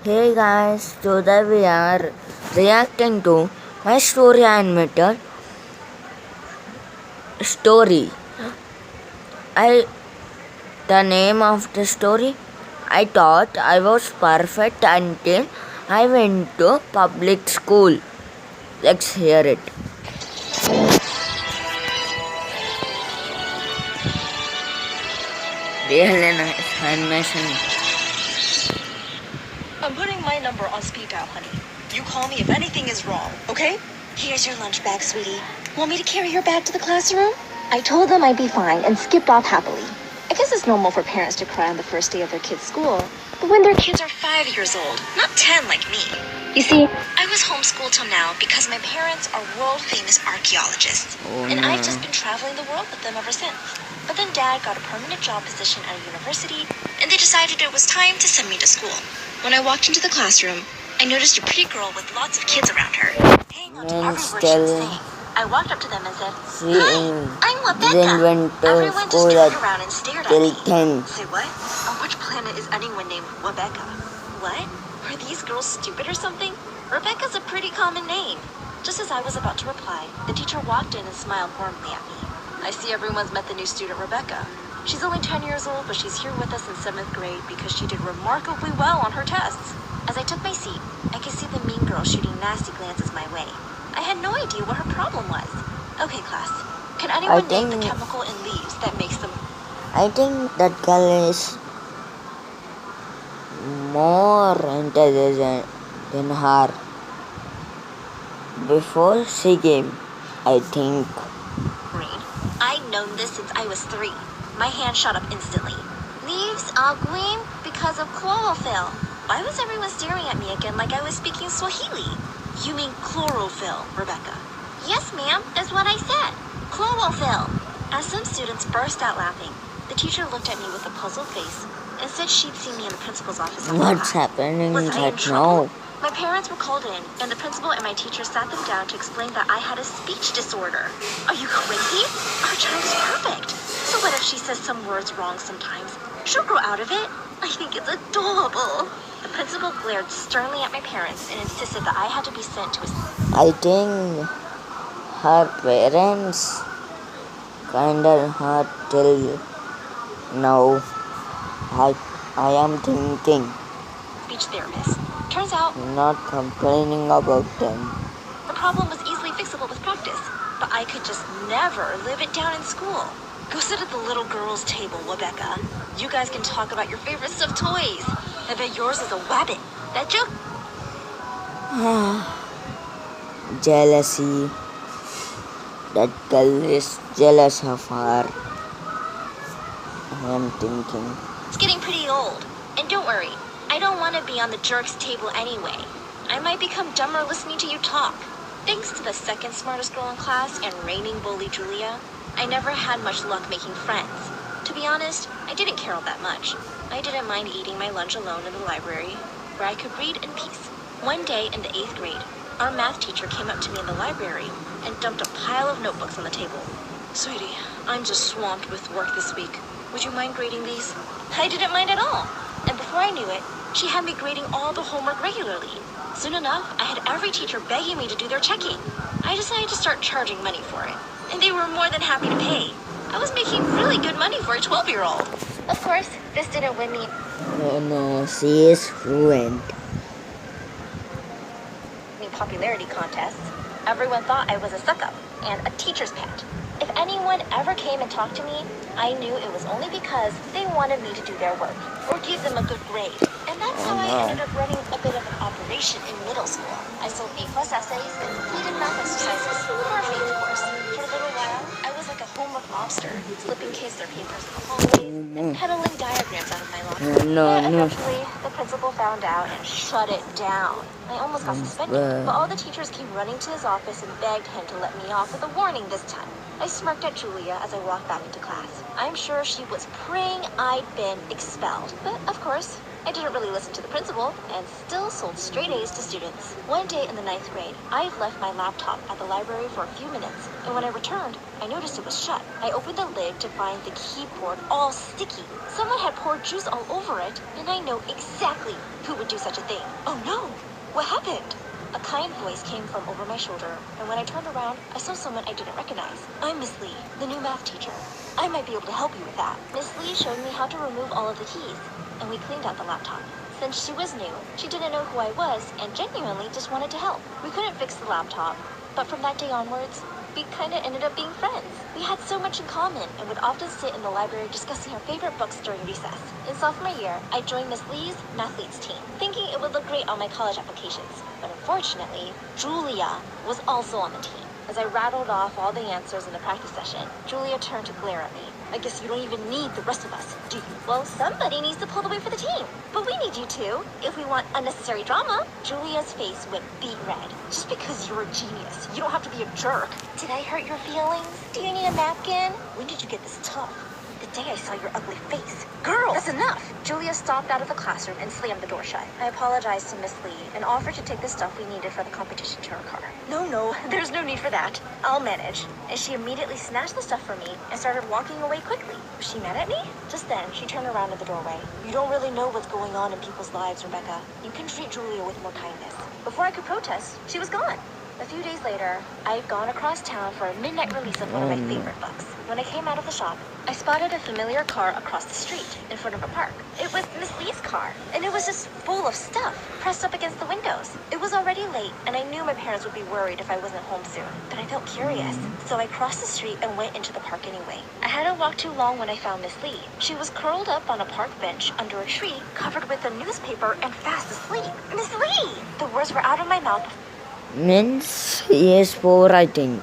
Hey guys, today we are reacting to my story animated story. I the name of the story. I thought I was perfect until I went to public school. Let's hear it. Really nice animation. I'm putting my number on speed dial, honey. You call me if anything is wrong, okay? Here's your lunch bag, sweetie. Want me to carry your bag to the classroom? I told them I'd be fine and skipped off happily. I guess it's normal for parents to cry on the first day of their kid's school, but when their kids are 5 years old, not 10 like me. You see, I was homeschooled till now because my parents are world-famous archaeologists, and I've just been traveling the world with them ever since. But then Dad got a permanent job position at a university, and they decided it was time to send me to school. When I walked into the classroom, I noticed a pretty girl with lots of kids around her, hanging on to every word she was saying. I walked up to them and said, "Hi, I'm Rebecca." Everyone just turned around and stared at me. Say what? On which planet is anyone named Rebecca? What? Are these girls stupid or something? Rebecca's a pretty common name. Just as I was about to reply, the teacher walked in and smiled warmly at me. I see everyone's met the new student, Rebecca. She's only 10 years old, but she's here with us in 7th grade because she did remarkably well on her tests. As I took my seat, I could see the mean girl shooting nasty glances my way. I had no idea what her problem was. Okay, class. Can anyone name the chemical in leaves that makes them... I think that girl is more intelligent than her before she came, I think. Green. I've known this since I was 3. My hand shot up instantly. Leaves are green because of chlorophyll. Why was everyone staring at me again like I was speaking Swahili? You mean chlorophyll, Rebecca? Yes, ma'am, that's what I said. Chlorophyll. As some students burst out laughing, the teacher looked at me with a puzzled face and said she'd seen me in the principal's office. What's happening right now? My parents were called in, and the principal and my teacher sat them down to explain that I had a speech disorder. Are you crazy? Our child is perfect. So what if she says some words wrong sometimes? She'll grow out of it. I think it's adorable. The principal glared sternly at my parents and insisted that I had to be sent to a... I think her parents kinda hurt till now. I am thinking. Speech therapist. Turns out, not complaining about them. The problem was easily fixable with practice, but I could just never live it down in school. Go sit at the little girls' table, Rebecca. You guys can talk about your favorite stuffed toys. I bet yours is a wabbit. That joke? Jealousy. That girl is jealous of her. I am thinking. It's getting pretty old. And don't worry, I don't want to be on the jerks' table anyway. I might become dumber listening to you talk. Thanks to the second smartest girl in class and reigning bully Julia, I never had much luck making friends. To be honest, I didn't care all that much. I didn't mind eating my lunch alone in the library, where I could read in peace. One day in the 8th grade, our math teacher came up to me in the library and dumped a pile of notebooks on the table. Sweetie, I'm just swamped with work this week. Would you mind grading these? I didn't mind at all. And before I knew it, she had me grading all the homework regularly. Soon enough, I had every teacher begging me to do their checking. I decided to start charging money for it, and they were more than happy to pay. I was making really good money for a 12-year-old. Of course, this didn't win me. Oh no, she is ruined. Popularity contests. Everyone thought I was a suck-up and a teacher's pet. If anyone ever came and talked to me, I knew it was only because they wanted me to do their work or give them a good grade. And that's how I ended up running a bit of an operation in middle school. I sold A+ essays and completed math exercises for a faith course. For a little while, I was like a homework mobster, slipping kids their papers in the hallways and peddling diagrams out of my locker. But eventually, the principal found out and shut it down. I almost got suspended, but all the teachers came running to his office and begged him to let me off with a warning this time. I smirked at Julia as I walked back into class. I'm sure she was praying I'd been expelled. But, of course, I didn't really listen to the principal and still sold straight A's to students. One day in the 9th grade, I had left my laptop at the library for a few minutes, and when I returned, I noticed it was shut. I opened the lid to find the keyboard all sticky. Someone had poured juice all over it, and I know exactly who would do such a thing. Oh no! What happened? A kind voice came from over my shoulder, and when I turned around, I saw someone I didn't recognize. I'm Miss Lee, the new math teacher. I might be able to help you with that. Miss Lee showed me how to remove all of the keys, and we cleaned out the laptop. Since she was new, she didn't know who I was and genuinely just wanted to help. We couldn't fix the laptop, but from that day onwards, we kinda ended up being friends. We had so much in common and would often sit in the library discussing our favorite books during recess. In sophomore year, I joined Miss Lee's Mathletes team, thinking it would look great on my college applications. But unfortunately, Julia was also on the team. As I rattled off all the answers in the practice session, Julia turned to glare at me. I guess you don't even need the rest of us, do you? Well, somebody needs to pull the weight for the team. But we need you too, if we want unnecessary drama. Julia's face went beet red. Just because you're a genius, you don't have to be a jerk. Did I hurt your feelings? Do you need a napkin? When did you get this tough? The day I saw your ugly face. Girl, that's enough! Julia stomped out of the classroom and slammed the door shut. I apologized to Miss Lee and offered to take the stuff we needed for the competition to her car. No, there's no need for that. I'll manage. And she immediately snatched the stuff from me and started walking away quickly. Was she mad at me? Just then, she turned around in the doorway. You don't really know what's going on in people's lives, Rebecca. You can treat Julia with more kindness. Before I could protest, she was gone. A few days later, I had gone across town for a midnight release of one of my favorite books. When I came out of the shop, I spotted a familiar car across the street in front of a park. It was Miss Lee's car, and it was just full of stuff pressed up against the windows. It was already late, and I knew my parents would be worried if I wasn't home soon. But I felt curious, so I crossed the street and went into the park anyway. I hadn't walked too long when I found Miss Lee. She was curled up on a park bench under a tree, covered with a newspaper and fast asleep. Miss Lee! The words were out of my mouth Means he is poor, I think.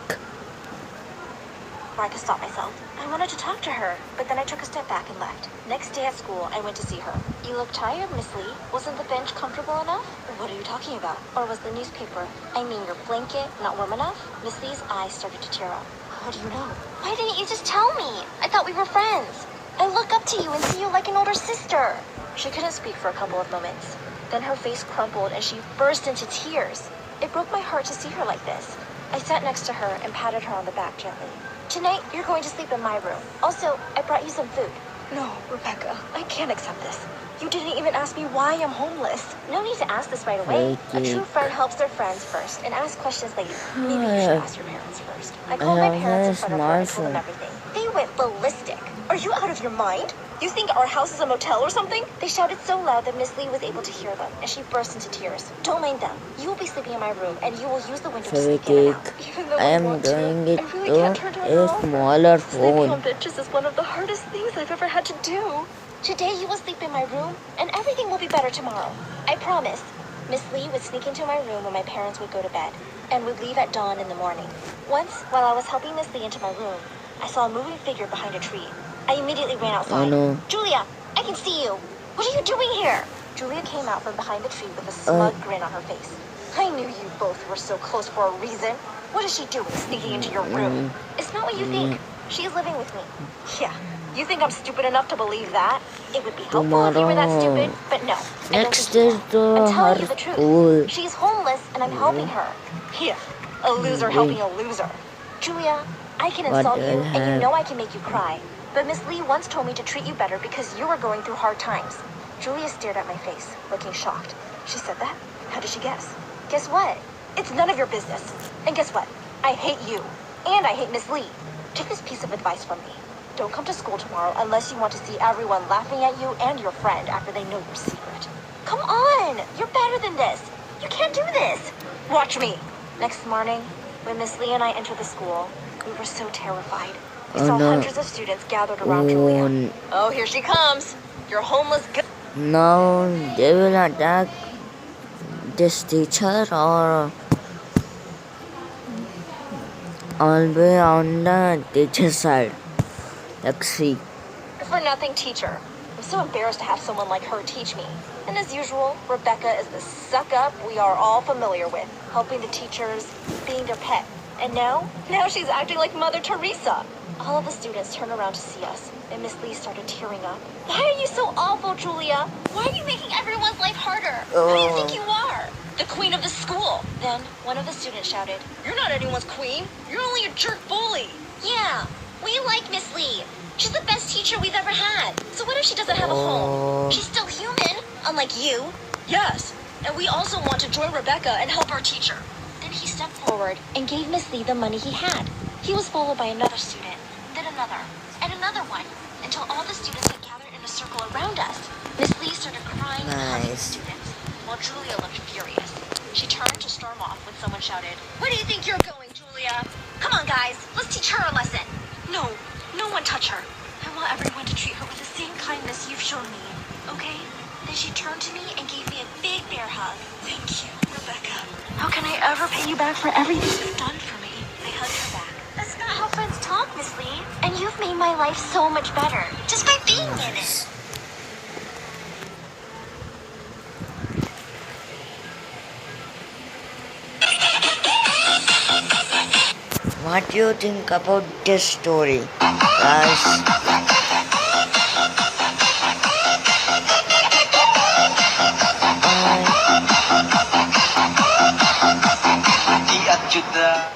before I could stop myself. I wanted to talk to her, but then I took a step back and left. Next day at school, I went to see her. You look tired, Miss Lee. Wasn't the bench comfortable enough? What are you talking about? Or was the newspaper, I mean your blanket, not warm enough? Miss Lee's eyes started to tear up. How do you know? Why didn't you just tell me? I thought we were friends. I look up to you and see you like an older sister. She couldn't speak for a couple of moments. Then her face crumpled and she burst into tears. It broke my heart to see her like this. I sat next to her and patted her on the back gently. Tonight, you're going to sleep in my room. Also, I brought you some food. No, Rebecca, I can't accept this. You didn't even ask me why I'm homeless. No need to ask this right away. A true friend helps their friends first and asks questions later. Maybe you should ask your parents first. I called my parents in front of her and told them everything. They went ballistic. Are you out of your mind? You think our house is a motel or something? They shouted so loud that Miss Lee was able to hear them, and she burst into tears. Don't mind them. You will be sleeping in my room, and you will use the window to sleep in and out. Even though I am doing it to a smaller sleeping on phone. benches is one of the hardest things I've ever had to do. Today you will sleep in my room, and everything will be better tomorrow. I promise. Miss Lee would sneak into my room when my parents would go to bed, and would leave at dawn in the morning. Once, while I was helping Miss Lee into my room, I saw a moving figure behind a tree. I immediately ran outside. Oh no. Julia, I can see you. What are you doing here? Julia came out from behind the tree with a smug grin on her face. I knew you both were so close for a reason. What is she doing sneaking into your room? It's not what you think. She is living with me. Yeah. You think I'm stupid enough to believe that? It would be helpful if you were that stupid, but no. I don't Next think you is are. I'm the telling you her the truth. school. She's homeless and I'm helping her. Yeah. A loser helping a loser. Julia, I can What insult the you and you heck? know I can make you cry. But Miss Lee once told me to treat you better because you were going through hard times. Julia stared at my face, looking shocked. She said that? How did she guess? Guess what? It's none of your business. And guess what? I hate you. And I hate Miss Lee. Take this piece of advice from me. Don't come to school tomorrow unless you want to see everyone laughing at you and your friend after they know your secret. Come on! You're better than this. You can't do this. Watch me. Next morning, when Miss Lee and I entered the school, we were so terrified. We Oh saw no. hundreds of students gathered around Julia. Oh, here she comes. Your homeless Now they will attack this teacher, or I'll be on the teacher's side. Let's see. for nothing teacher. I'm so embarrassed to have someone like her teach me. And as usual, Rebecca is the suck-up we are all familiar with, helping the teachers, being their pet. And now she's acting like Mother Teresa. All of the students turned around to see us, and Miss Lee started tearing up. Why are you so awful, Julia? Why are you making everyone's life harder? Who do you think you are? The queen of the school. Then one of the students shouted, "You're not anyone's queen. You're only a jerk bully." Yeah, we like Miss Lee. She's the best teacher we've ever had. So what if she doesn't have a home? She's still human, unlike you. Yes, and we also want to join Rebecca and help our teacher. Then he stepped forward and gave Miss Lee the money he had. He was followed by another student, then another, and another one, until all the students had gathered in a circle around us. Miss Lee started crying and hugging the students, while Julia looked furious. She turned to storm off when someone shouted, "Where do you think you're going, Julia? Come on, guys, let's teach her a lesson." No one touch her. I want everyone to treat her with the same kindness you've shown me, okay? Then she turned to me and gave me a big bear hug. Thank you, Rebecca. How can I ever pay you back for everything you've done for me? I hugged her back. That's not how friends talk, Miss Lee. And you've made my life so much better, just by being in it. What do you think about this story, guys? Di at Judah.